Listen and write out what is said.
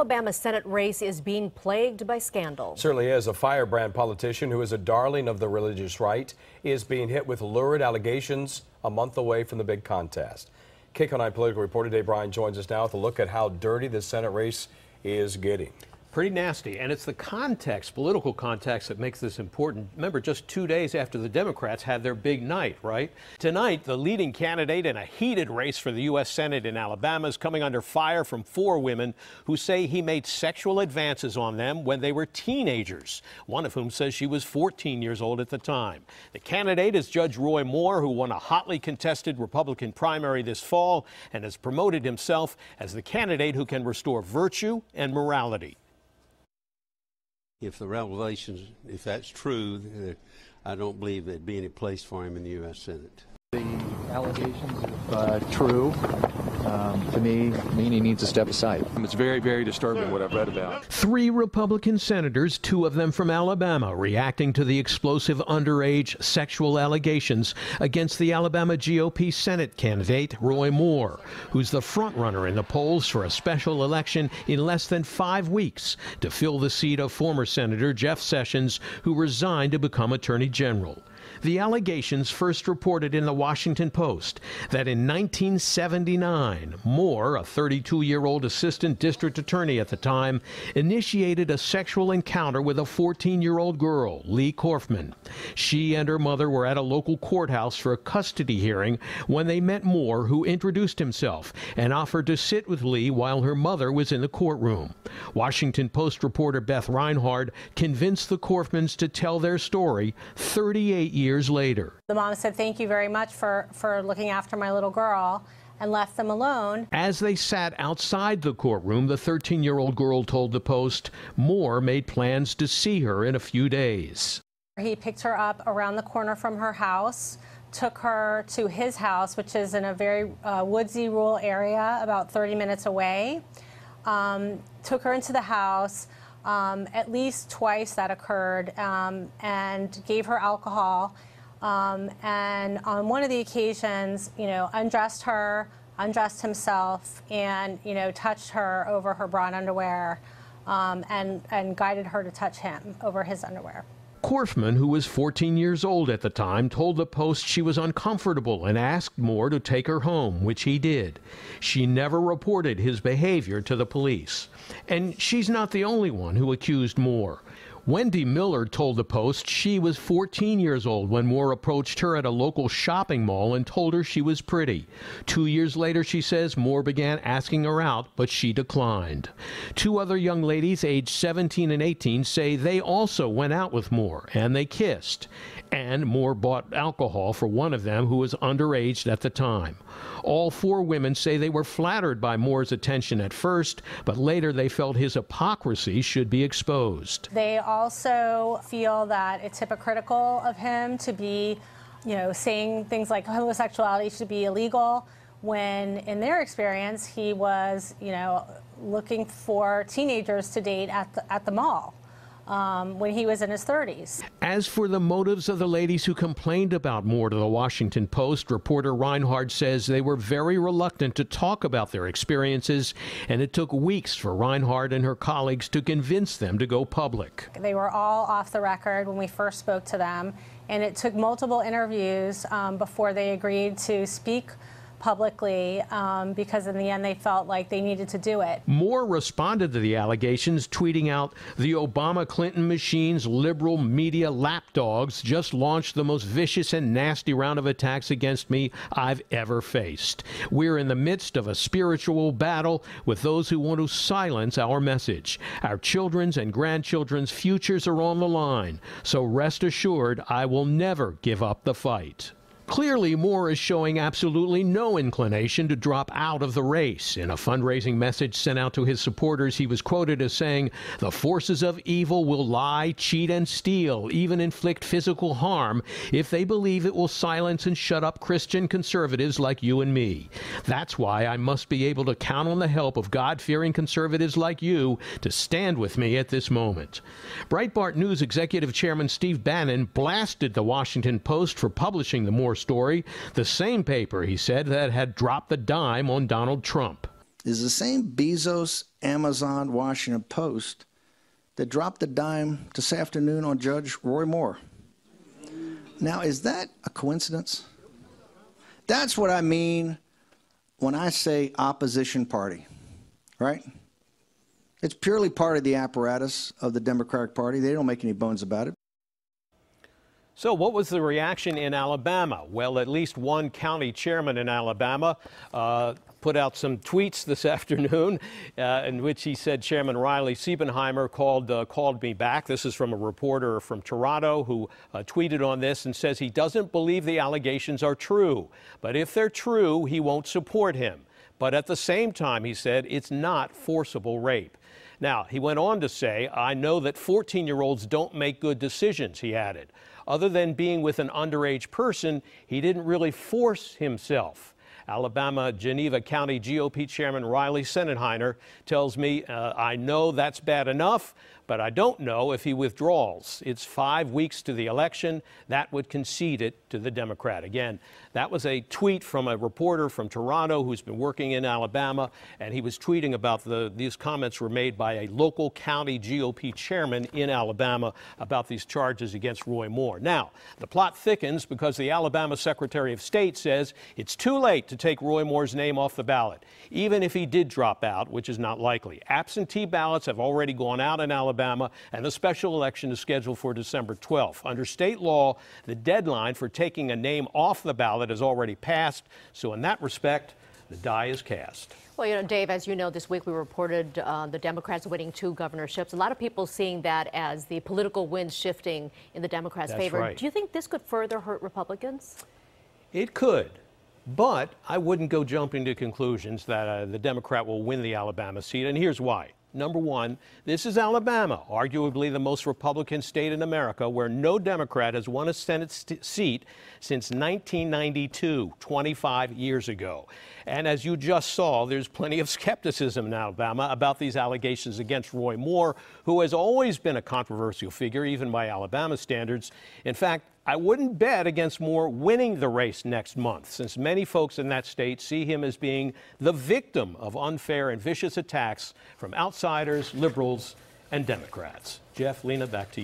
Alabama Senate race is being plagued by scandal. Certainly is. A firebrand politician who is a darling of the religious right is being hit with lurid allegations a month away from the big contest. KCO9 political reporter Bryan joins us now with a look at how dirty this Senate race is getting. Pretty nasty, and it's the context, political context, that makes this important. Remember, just 2 days after the Democrats had their big night, right? Tonight, the leading candidate in a heated race for the U.S. Senate in Alabama is coming under fire from 4 women who say he made sexual advances on them when they were teenagers, one of whom says she was 14 years old at the time. The candidate is Judge Roy Moore, who won a hotly contested Republican primary this fall and has promoted himself as the candidate who can restore virtue and morality. If the revelations, if that's true, I don't believe there'd be any place for him in the U.S. Senate. The allegations, if true, to me, mean he needs to step aside. It's very, very disturbing what I've read about. 3 Republican senators, 2 of them from Alabama, reacting to the explosive underage sexual allegations against the Alabama GOP Senate candidate, Roy Moore, who's the frontrunner in the polls for a special election in less than 5 weeks to fill the seat of former Senator Jeff Sessions, who resigned to become Attorney General. The allegations first reported in the Washington Post that in 1979, Moore, a 32-year-old assistant district attorney at the time, initiated a sexual encounter with a 14-year-old girl, Lee Korfman. She and her mother were at a local courthouse for a custody hearing when they met Moore, who introduced himself and offered to sit with Lee while her mother was in the courtroom. Washington Post reporter Beth Reinhard convinced the Korfmans to tell their story 38 years later. The mom said, "Thank you very much for looking after my little girl," and left them alone. As they sat outside the courtroom, the 13-year-old girl told the Post Moore made plans to see her in a few days. He picked her up around the corner from her house, took her to his house, which is in a very woodsy, rural area about 30 minutes away, took her into the house. At least twice that occurred, and gave her alcohol, and on one of the occasions, undressed her, undressed himself, and, touched her over her bra and underwear, and guided her to touch him over his underwear. Korfman, who was 14 years old at the time, told the Post she was uncomfortable and asked Moore to take her home, which he did. She never reported his behavior to the police. And she's not the only one who accused Moore. Wendy Miller told the Post she was 14 years old when Moore approached her at a local shopping mall and told her she was pretty. 2 years later, she says, Moore began asking her out, but she declined. 2 other young ladies, aged 17 and 18, say they also went out with Moore, and they kissed. And Moore bought alcohol for one of them, who was underage at the time. All 4 women say they were flattered by Moore's attention at first, but later they felt his hypocrisy should be exposed. They also feel that it's hypocritical of him to be, saying things like homosexuality should be illegal, when in their experience he was, looking for teenagers to date at the mall. When he was in his 30s. As for the motives of the ladies who complained about Moore to the Washington Post, reporter Reinhard says they were very reluctant to talk about their experiences, and it took weeks for Reinhard and her colleagues to convince them to go public. They were all off the record when we first spoke to them, and it took multiple interviews before they agreed to speak publicly, because in the end they felt like they needed to do it. Moore responded to the allegations, tweeting out, "The Obama-Clinton machine's liberal media lapdogs just launched the most vicious and nasty round of attacks against me I've ever faced. We're in the midst of a spiritual battle with those who want to silence our message. Our children's and grandchildren's futures are on the line, so rest assured I will never give up the fight." Clearly, Moore is showing absolutely no inclination to drop out of the race. In a fundraising message sent out to his supporters, he was quoted as saying, "The forces of evil will lie, cheat, and steal, even inflict physical harm, if they believe it will silence and shut up Christian conservatives like you and me. That's why I must be able to count on the help of God-fearing conservatives like you to stand with me at this moment." Breitbart News Executive Chairman Steve Bannon blasted the Washington Post for publishing the Moore story, the same paper, he said, that had dropped the dime on Donald Trump. is the same Bezos, Amazon, Washington Post that dropped a dime this afternoon on Judge Roy Moore. Now, is that a coincidence? That's what I mean when I say opposition party, right? It's purely part of the apparatus of the Democratic Party. They don't make any bones about it. So what was the reaction in Alabama? Well, at least one county chairman in Alabama put out some tweets this afternoon in which he said Chairman Riley Siebenheimer called me back. This is from a reporter from Toronto who tweeted on this and says he doesn't believe the allegations are true. But if they're true, he won't support him. But at the same time, he said, it's not forcible rape. Now, he went on to say, I know that 14-year-olds don't make good decisions, he added. Other than being with an underage person, he didn't really force himself. Alabama Geneva County GOP Chairman Riley Siebenheimer tells me, I know that's bad enough, but I don't know if he withdraws. It's 5 weeks to the election. That would concede it to the Democrat. Again, that was a tweet from a reporter from Toronto who's been working in Alabama, and he was tweeting about these comments were made by a local county GOP chairman in Alabama about these charges against Roy Moore. Now, the plot thickens because the Alabama Secretary of State says it's too late to take Roy Moore's name off the ballot, even if he did drop out, which is not likely. Absentee ballots have already gone out in Alabama, and the special election is scheduled for December 12th. Under state law, the deadline for taking a name off the ballot has already passed, so in that respect, the die is cast. Well, you know, Dave, as you know, this week we reported the Democrats winning 2 governorships. A lot of people seeing that as the political wind shifting in the Democrats' favor. Right. Do you think this could further hurt Republicans? It could. But I wouldn't go jumping to conclusions that the Democrat will win the Alabama seat, and here's why. Number one, this is Alabama, arguably the most Republican state in America, where no Democrat has won a Senate seat since 1992, 25 years ago. And as you just saw, there's plenty of skepticism in Alabama about these allegations against Roy Moore, who has always been a controversial figure, even by Alabama standards. In fact, I wouldn't bet against Moore winning the race next month, since many folks in that state see him as being the victim of unfair and vicious attacks from outsiders, liberals, and Democrats. Jeff, Lena, back to you.